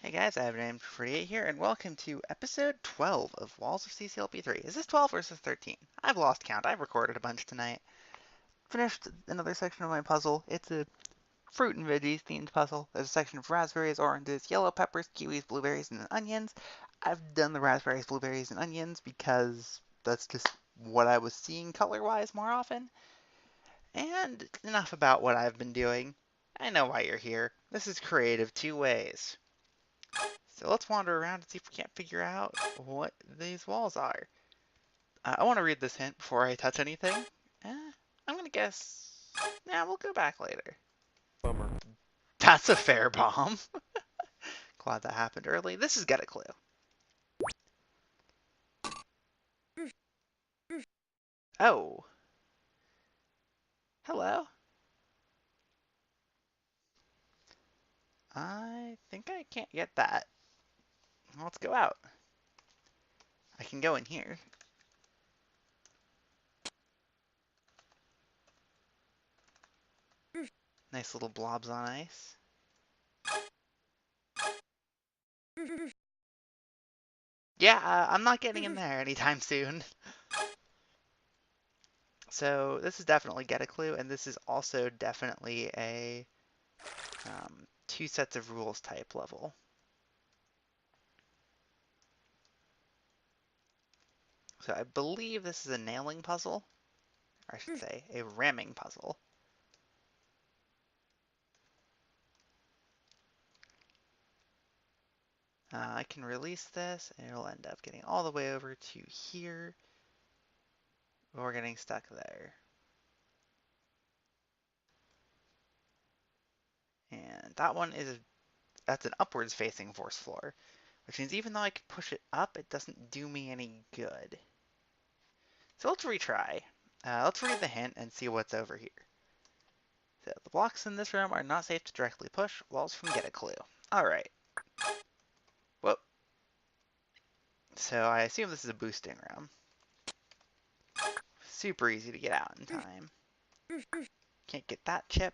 Hey guys, I have named 48 here, and welcome to episode 12 of Walls of CCLP3. Is this 12 or is this 13? I've lost count. I've recorded a bunch tonight. Finished another section of my puzzle. It's a fruit and veggies themed puzzle. There's a section of raspberries, oranges, yellow peppers, kiwis, blueberries, and onions. I've done the raspberries, blueberries, and onions because that's just what I was seeing color-wise more often. And enough about what I've been doing. I know why you're here. This is creative two ways. So let's wander around and see if we can't figure out what these walls are. I want to read this hint before I touch anything. I'm going to guess... Nah, we'll go back later. Bummer. That's a fair bomb. Glad that happened early. This has got a clue. Oh. Hello. I think I can't get that. Let's go out. I can go in here. Nice little blobs on ice. Yeah, I'm not getting in there anytime soon. So this is definitely get a clue, and this is also definitely a two sets of rules type level. So I believe this is a nailing puzzle, or I should say a ramming puzzle. I can release this, and it'll end up getting all the way over to here. We're getting stuck there. And that one that's an upwards facing force floor, which means even though I can push it up, it doesn't do me any good. So let's retry. Let's read the hint and see what's over here. So the blocks in this room are not safe to directly push. Walls from get a clue. Alright. Whoop. So I assume this is a boosting room. Super easy to get out in time. Can't get that chip.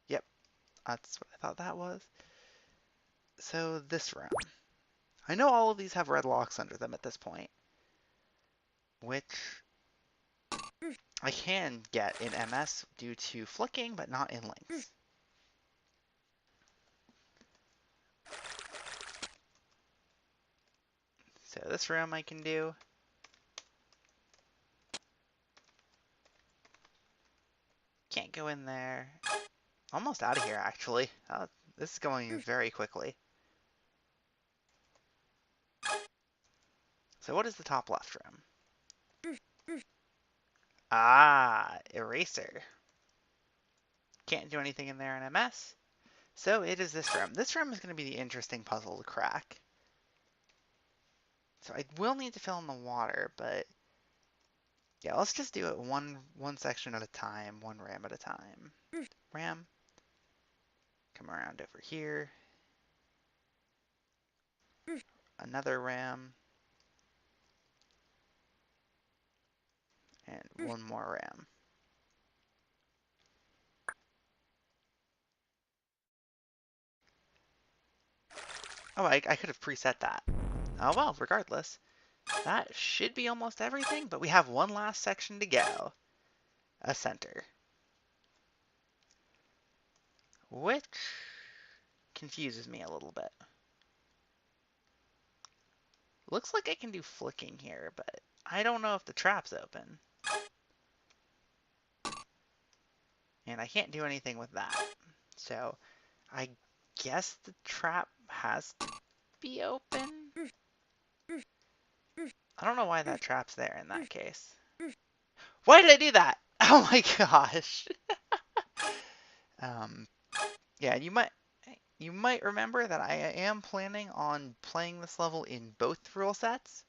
Yep, that's what I thought that was. So this room. I know all of these have red locks under them at this point, which I can get in MS due to flicking, but not in Lynx. So this room I can do. Can't go in there. Almost out of here, actually. This is going very quickly. So what is the top left room? Ah, eraser. Can't do anything in there in MS. So it is this room. This room is going to be the interesting puzzle to crack. So I will need to fill in the water, but yeah, let's just do it one section at a time, one ram at a time. Ram. Come around over here. Another ram. And one more ram. Oh, I could have preset that. Oh well, regardless. That should be almost everything, but we have one last section to go. A center. Which confuses me a little bit. Looks like I can do flicking here, but I don't know if the trap's open. And I can't do anything with that. So I guess the trap has to be open? I don't know why that trap's there in that case. Why did I do that? Oh my gosh. Yeah, you might remember that I am planning on playing this level in both rule sets.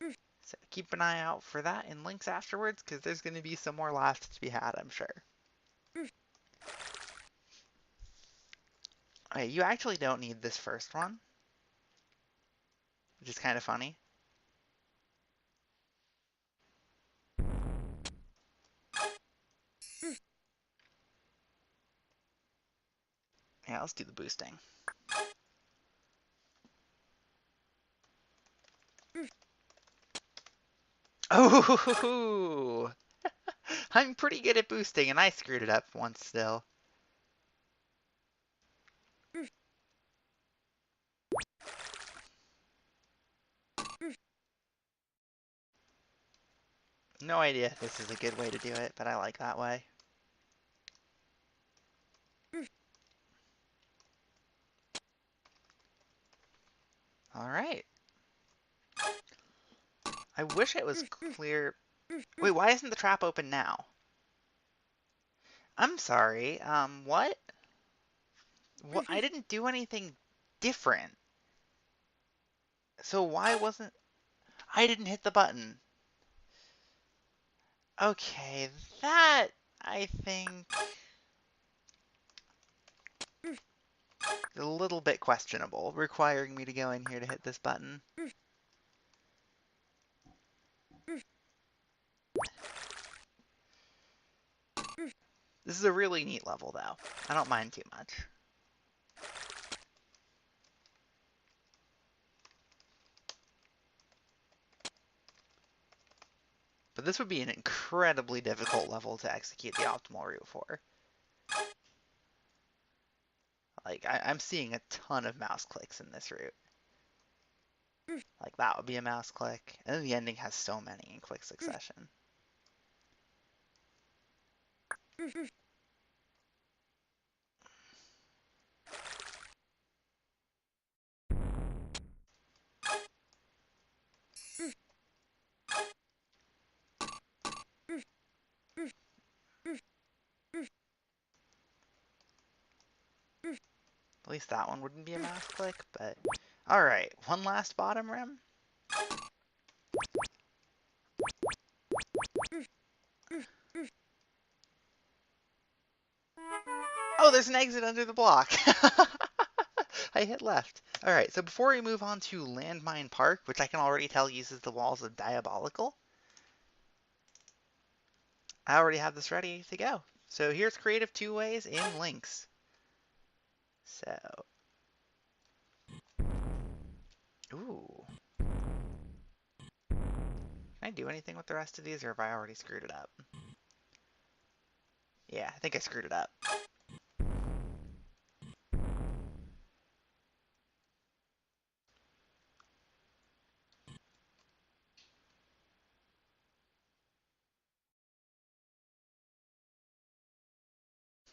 So keep an eye out for that in Lynx afterwards, because there's going to be some more laughs to be had, I'm sure. Okay, you actually don't need this first one, which is kind of funny. Yeah, let's do the boosting. Oh, I'm pretty good at boosting, and I screwed it up once still. No idea if this is a good way to do it, but I like that way. All right. I wish it was clear. Wait, why isn't the trap open now? I'm sorry. What? What? I didn't do anything different. So why wasn't... I didn't hit the button. Okay, that, I think, is a little bit questionable, requiring me to go in here to hit this button. This is a really neat level, though. I don't mind too much. But this would be an incredibly difficult level to execute the optimal route for. Like, I'm seeing a ton of mouse clicks in this route. Like, that would be a mouse click. And then the ending has so many in quick succession. At least that one wouldn't be a mouse click, but... Alright, one last bottom rim. Oh, there's an exit under the block. I hit left. All right, so before we move on to Landmine Park, which I can already tell uses the walls of Diabolical, I already have this ready to go. So here's creative two ways in Lynx. So, ooh. Can I do anything with the rest of these, or have I already screwed it up? Yeah, I think I screwed it up.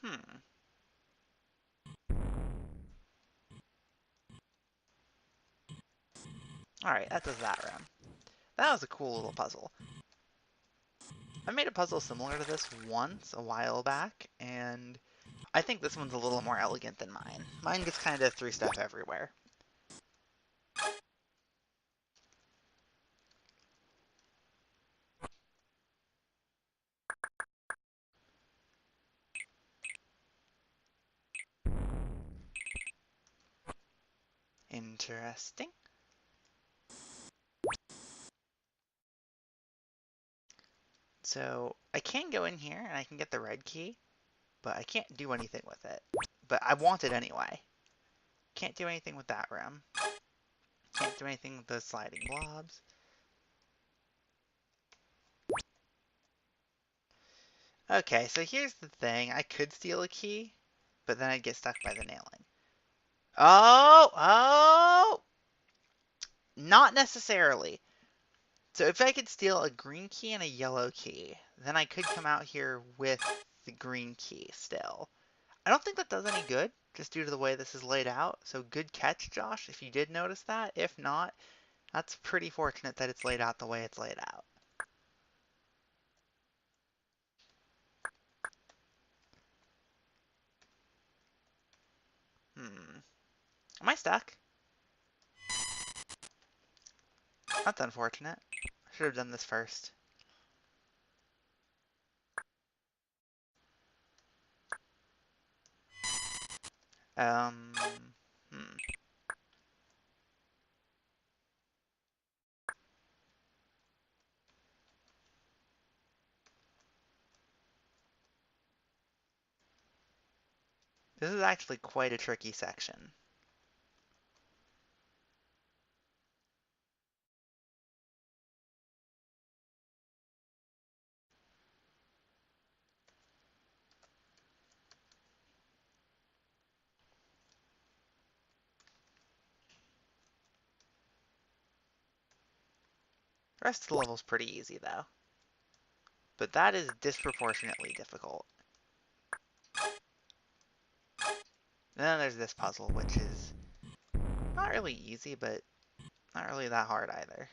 Hmm. All right, that does that rim. That was a cool little puzzle. I made a puzzle similar to this once a while back, and I think this one's a little more elegant than mine. Mine just kind of threw stuff everywhere. Interesting. So I can go in here and I can get the red key, but I can't do anything with it. But I want it anyway. Can't do anything with that room. Can't do anything with those sliding blobs. Okay, so here's the thing. I could steal a key, but then I'd get stuck by the nailing. Oh! Not necessarily. So if I could steal a green key and a yellow key, then I could come out here with the green key still. I don't think that does any good, just due to the way this is laid out. So good catch, Josh, if you did notice that. If not, that's pretty fortunate that it's laid out the way it's laid out. Hmm. Am I stuck? That's unfortunate. I should have done this first. Um. Hmm. This is actually quite a tricky section. The rest of the level's pretty easy, though. But that is disproportionately difficult. And then there's this puzzle, which is not really easy, but not really that hard either.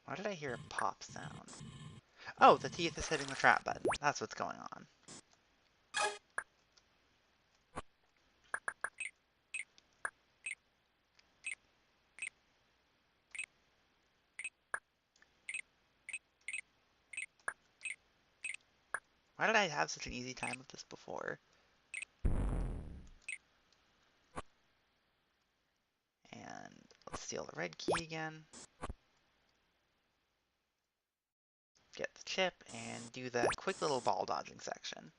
Why did I hear a pop sound? Oh, the teeth is hitting the trap button. That's what's going on. Why did I have such an easy time with this before? And let's steal the red key again. Get the chip and do that quick little ball dodging section.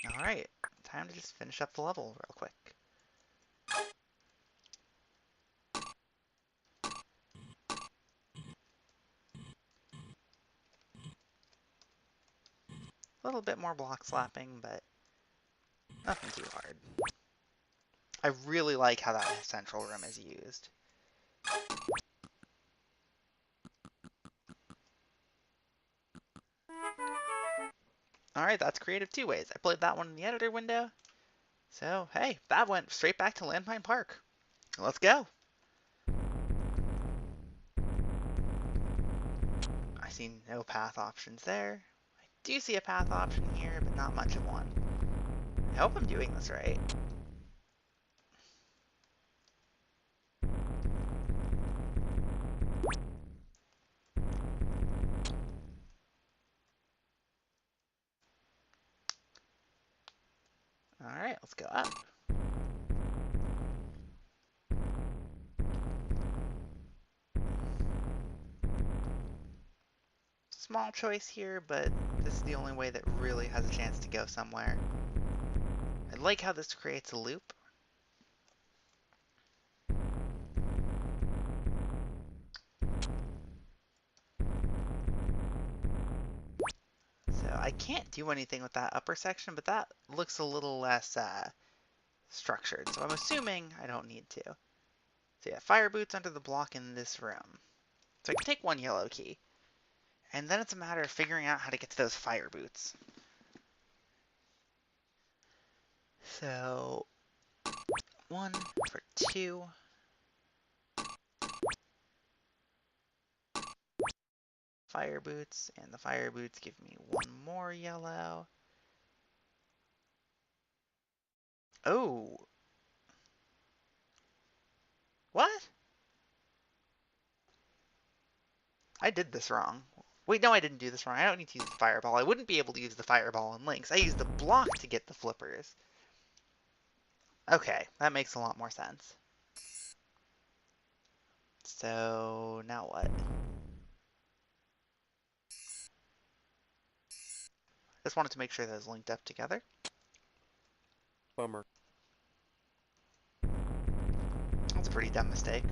Alright, time to just finish up the level real quick. A little bit more block slapping, but nothing too hard. I really like how that central room is used. Alright, that's creative two ways. I played that one in the editor window. So, hey, that went straight back to Landmine Park. Let's go. I see no path options there. I do see a path option here, but not much of one. I hope I'm doing this right. Alright, let's go up. Small choice here, but this is the only way that really has a chance to go somewhere. I like how this creates a loop. So I can't do anything with that upper section, but that looks a little less structured. So I'm assuming I don't need to. So yeah, fire boots under the block in this room. So I can take one yellow key. And then it's a matter of figuring out how to get to those fire boots. So, 1 for 2. Fire boots, and the fire boots give me one more yellow. Oh! What? I did this wrong. Wait, no, I didn't do this wrong. I don't need to use the fireball. I wouldn't be able to use the fireball in Lynx. I used the block to get the flippers. Okay, that makes a lot more sense. So, now what? Just wanted to make sure those linked up together. Bummer. That's a pretty dumb mistake.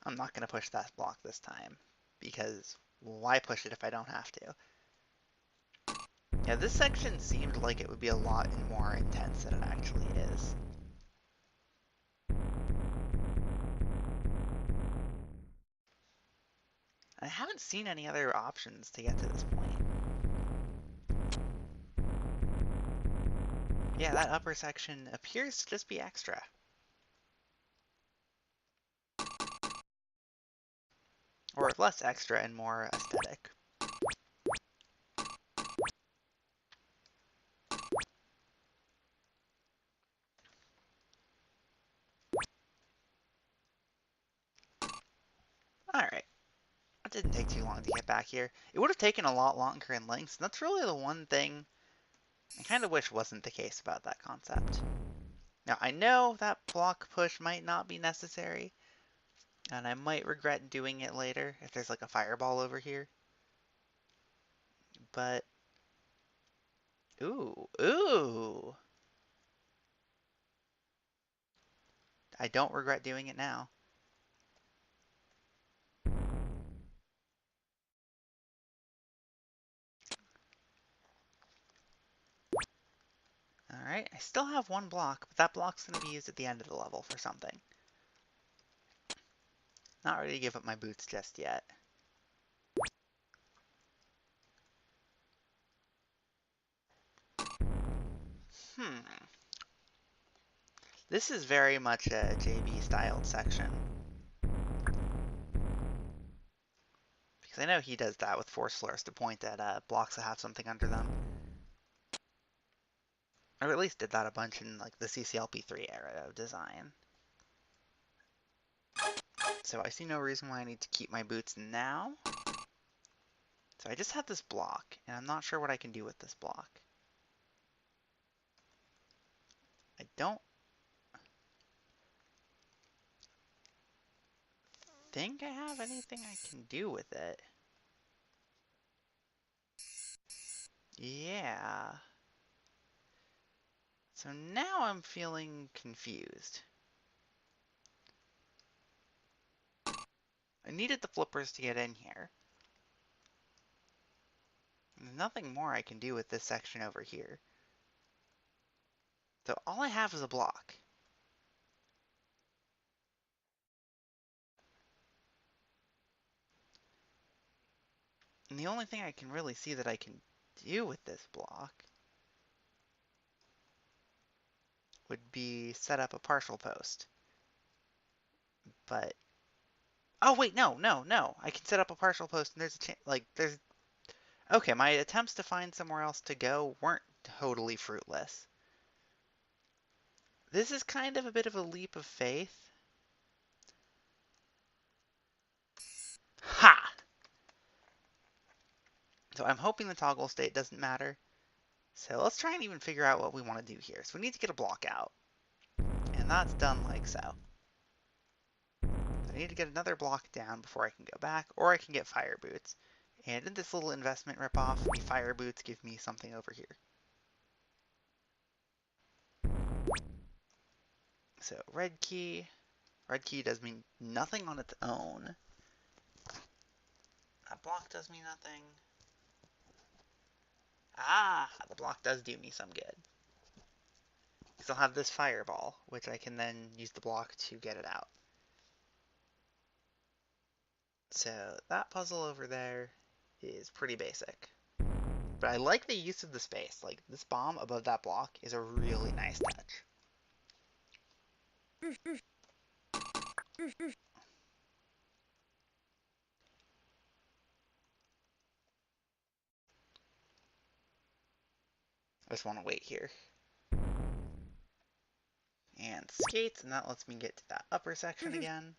I'm not going to push that block this time, because why push it if I don't have to? Yeah, this section seemed like it would be a lot more intense than it actually is. I haven't seen any other options to get to this point. Yeah, that upper section appears to just be extra. Or less extra and more aesthetic. Alright, that didn't take too long to get back here. It would have taken a lot longer in Lynx, and that's really the one thing I kind of wish wasn't the case about that concept. Now, I know that block push might not be necessary, and I might regret doing it later if there's like a fireball over here. But, ooh. I don't regret doing it now. Alright, I still have one block, but that block's going to be used at the end of the level for something. Not ready to give up my boots just yet. This is very much a JB styled section. Because I know he does that with force floors to point at blocks that have something under them. Or at least did that a bunch in like the WoCCLP3 era of design. So I see no reason why I need to keep my boots now. So I just have this block, and I'm not sure what I can do with this block. I don't think I have anything I can do with it. Yeah. So now I'm feeling confused. I needed the flippers to get in here. There's nothing more I can do with this section over here. So all I have is a block. And the only thing I can really see that I can do with this block would be set up a partial post. But, oh wait, no. I can set up a partial post and there's a chance, like, there's, okay, my attempts to find somewhere else to go weren't totally fruitless. This is kind of a bit of a leap of faith. Ha! So I'm hoping the toggle state doesn't matter. So let's try and even figure out what we want to do here. So we need to get a block out. And that's done like so. I need to get another block down before I can go back, or I can get fire boots. And in this little investment ripoff, the fire boots give me something over here. So red key does mean nothing on its own. That block does me nothing. Ah, the block does do me some good. Because I'll have this fireball, which I can then use the block to get it out. So that puzzle over there is pretty basic. But I like the use of the space. Like, this bomb above that block is a really nice touch. I just want to wait here. And skates, and that lets me get to that upper section again.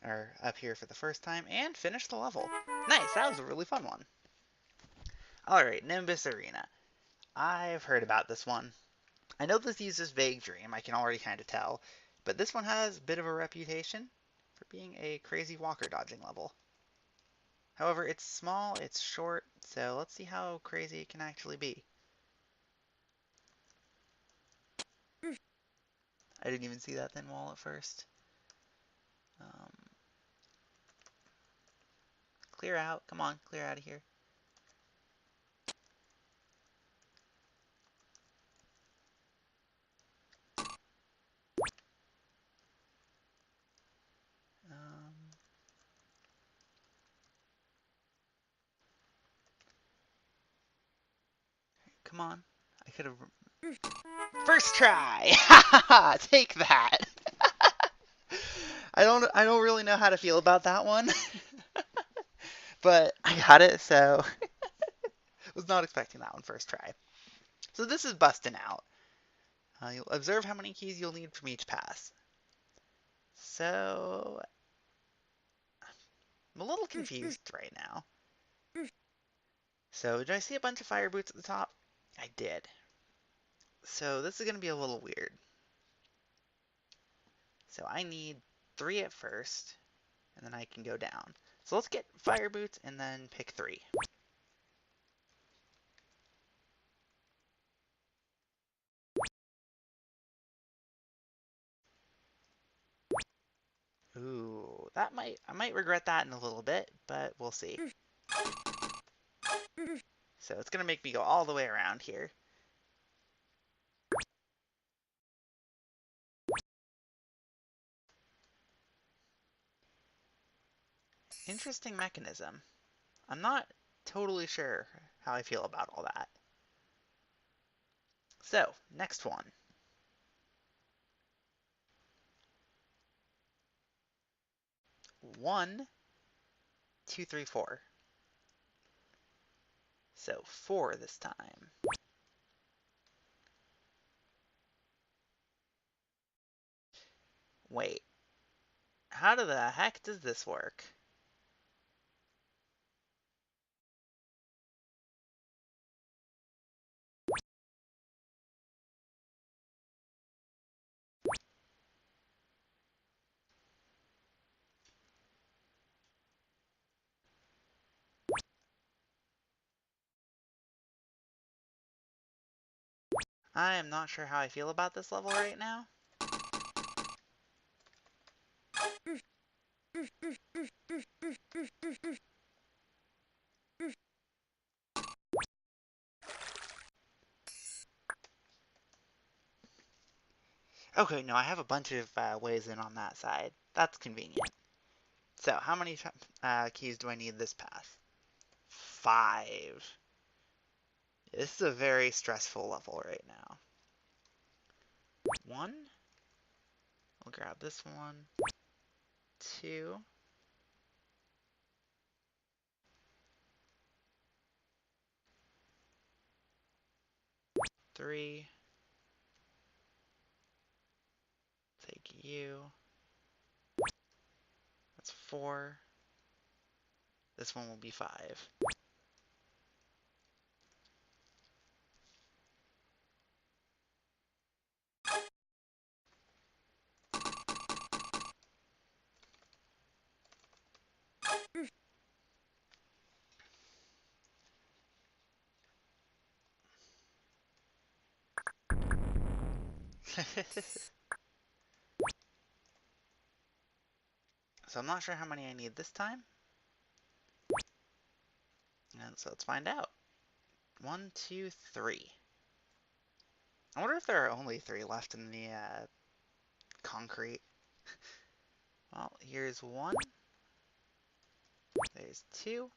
Or up here for the first time, and finish the level. Nice, that was a really fun one. Alright, Nimbus Arena. I've heard about this one. I know this uses Vague Dream, I can already kind of tell, but this one has a bit of a reputation for being a crazy walker dodging level. However, it's small, it's short, so let's see how crazy it can actually be. I didn't even see that thin wall at first. Clear out, come on, clear out of here. Come on, I could have... First try! Take that! I don't really know how to feel about that one, but I got it, so was not expecting that one first try. So this is busting out. You'll observe how many keys you'll need from each pass. So I'm a little confused right now. So did I see a bunch of fire boots at the top? I did. So this is going to be a little weird. So I need 3 at first, and then I can go down. So let's get fire boots and then pick 3. Ooh, I might regret that in a little bit, but we'll see. So it's going to make me go all the way around here. Interesting mechanism. I'm not totally sure how I feel about all that. So, next one. 1, 2, 3, 4. So 4 this time. Wait, how the heck does this work? I am not sure how I feel about this level right now. Okay, no, I have a bunch of ways in on that side. That's convenient. So, how many keys do I need this pass? 5. This is a very stressful level right now. 1. I'll grab this one. 2. 3. Take you. That's 4. This one will be 5. So I'm not sure how many I need this time. And so let's find out. 1, 2, 3. I wonder if there are only 3 left in the concrete. Well, here's 1. There's 2.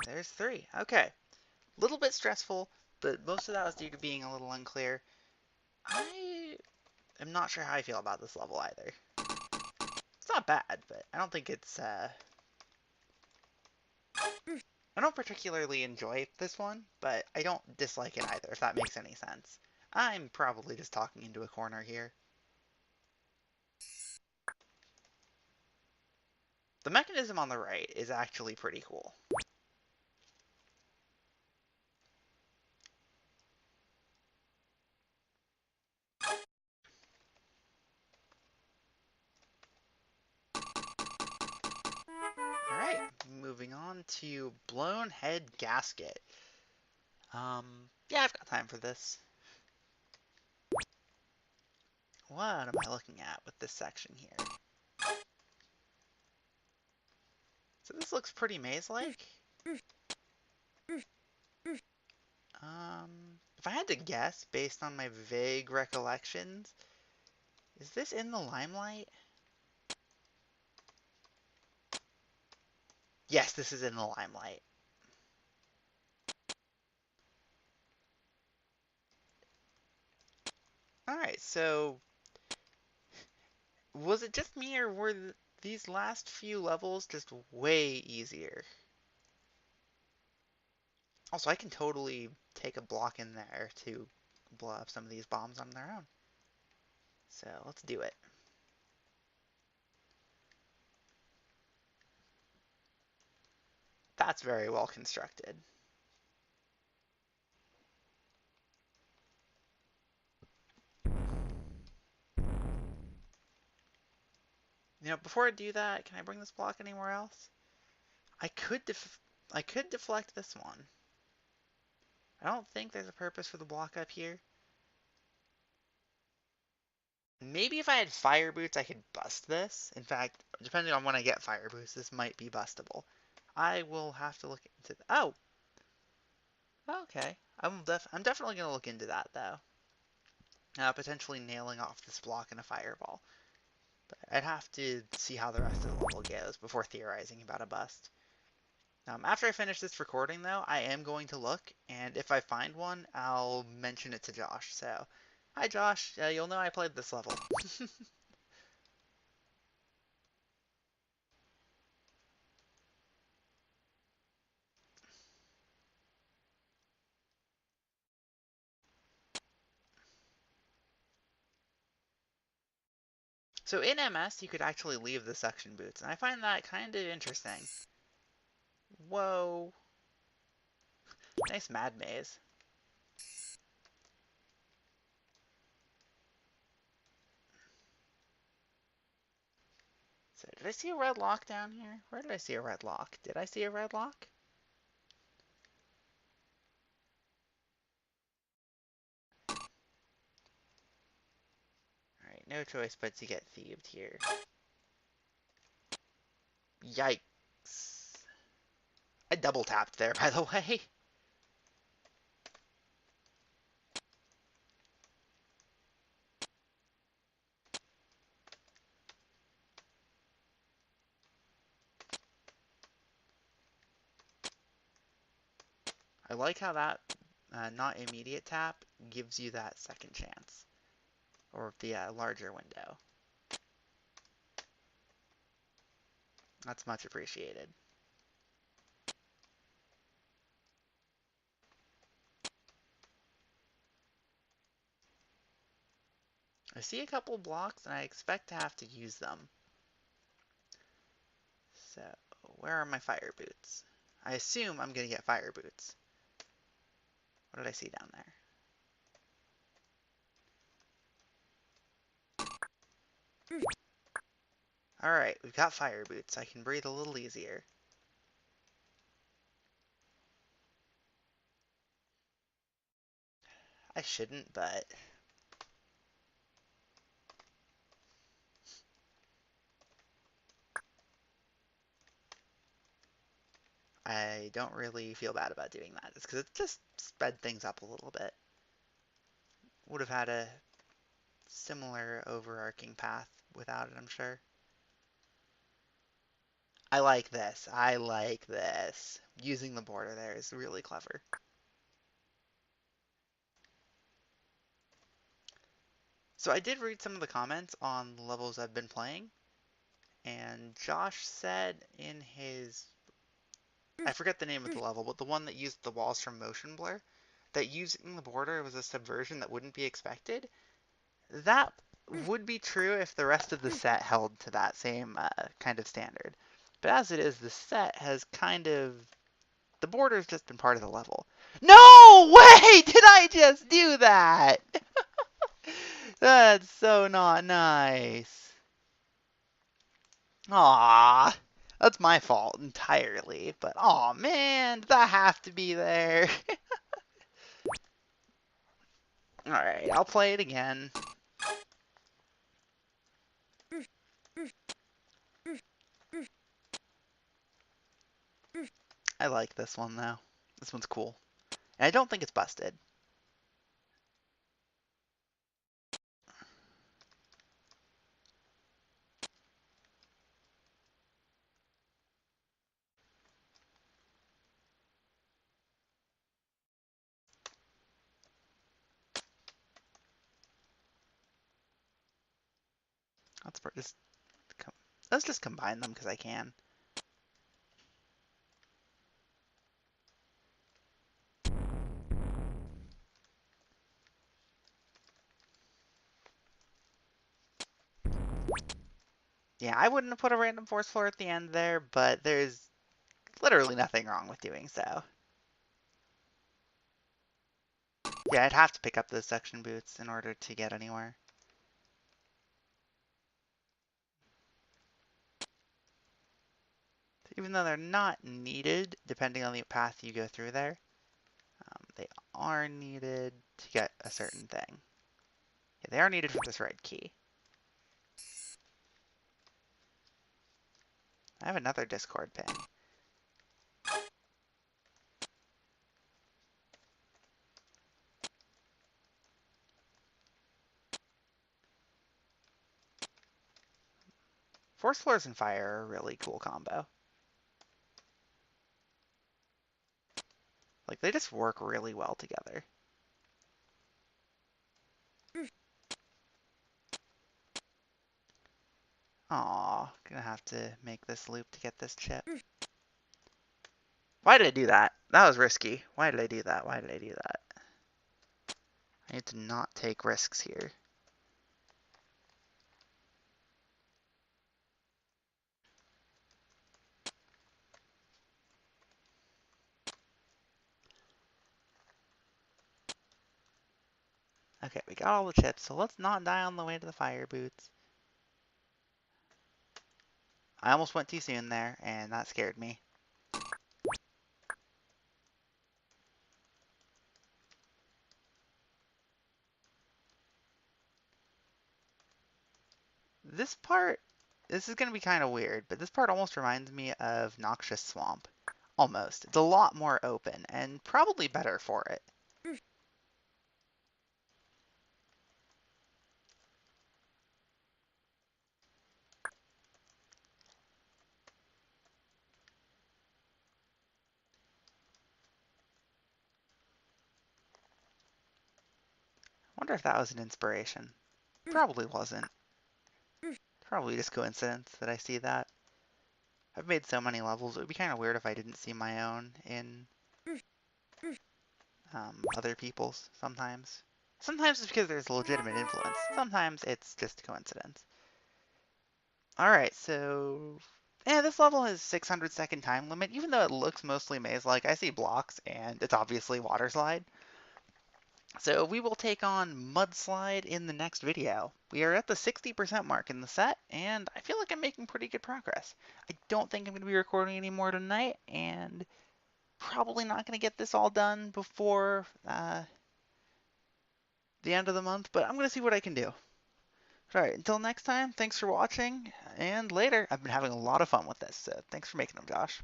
There's 3. Okay. A little bit stressful, but most of that was due to being a little unclear. I am not sure how I feel about this level either. It's not bad, but I don't think it's I don't particularly enjoy this one, but I don't dislike it either, if that makes any sense. I'm probably just talking into a corner here. The mechanism on the right is actually pretty cool. Alright, moving on to Blown Head Gasket. Yeah, I've got time for this. What am I looking at with this section here? So this looks pretty maze-like. If I had to guess, based on my vague recollections, is this in the limelight? Yes, this is in the limelight. Alright, so Was it just me, or were these last few levels just way easier? Also, I can totally take a block in there to blow up some of these bombs on their own. So let's do it. That's very well constructed. Before I do that, can I bring this block anywhere else? I could I could deflect this one. I don't think there's a purpose for the block up here. Maybe if I had fire boots, I could bust this. In fact, depending on when I get fire boots, this might be bustable. I will have to look into. Oh, okay. I'm definitely gonna look into that though. Potentially nailing off this block in a fireball. But I'd have to see how the rest of the level goes before theorizing about a bust. After I finish this recording, though, I am going to look, and if I find one, I'll mention it to Josh. So, hi Josh, you'll know I played this level. So in MS, you could actually leave the suction boots, and I find that kind of interesting. Whoa. Nice mad maze. So did I see a red lock down here? Where did I see a red lock? Did I see a red lock? Alright, no choice but to get thieved here. Yikes. I double tapped there, by the way. I like how that not immediate tap gives you that second chance, or the larger window. That's much appreciated. I see a couple blocks, and I expect to have to use them. So, where are my fire boots? I assume I'm going to get fire boots. What did I see down there? Alright, we've got fire boots. I can breathe a little easier. I shouldn't, but I don't really feel bad about doing that. It's because it just sped things up a little bit. Would have had a similar overarching path without it, I'm sure. I like this. I like this. Using the border there is really clever. So I did read some of the comments on the levels I've been playing, and Josh said in his, I forget the name of the level, but the one that used the walls from motion blur, that using the border was a subversion that wouldn't be expected. That would be true if the rest of the set held to that same kind of standard. But as it is, the set has kind of, the border's just been part of the level. No way! Did I just do that? That's so not nice. Aw, that's my fault entirely. But aw, man, did that have to be there? Alright, I'll play it again. I like this one, though. This one's cool. And I don't think it's busted. Just let's just combine them because I can. Yeah, I wouldn't have put a random force floor at the end there, but there's literally nothing wrong with doing so. Yeah, I'd have to pick up those suction boots in order to get anywhere. Even though they're not needed, depending on the path you go through there, they are needed to get a certain thing. Yeah, they are needed for this red key. I have another Discord ping. Force floors and fire are a really cool combo. Like, they just work really well together. Aw, gonna have to make this loop to get this chip. Why did I do that? That was risky. Why did I do that? Why did I do that? I need to not take risks here. Okay, we got all the chips, so let's not die on the way to the fire boots. I almost went too soon there, and that scared me. This is going to be kind of weird, but this part almost reminds me of Noxious Swamp. Almost. It's a lot more open, and probably better for it. I wonder if that was an inspiration. Probably wasn't. Probably just coincidence that I see that. I've made so many levels, it would be kind of weird if I didn't see my own in other people's sometimes. Sometimes it's because there's a legitimate influence. Sometimes it's just coincidence. Alright, so yeah, this level has 600-second time limit, even though it looks mostly maze-like. I see blocks, and it's obviously water slide. So we will take on Mudslide in the next video. We are at the 60% mark in the set, and I feel like I'm making pretty good progress. I don't think I'm going to be recording any more tonight, and probably not going to get this all done before the end of the month, but I'm going to see what I can do. Alright, until next time, thanks for watching, and later. I've been having a lot of fun with this, so thanks for making them, Josh.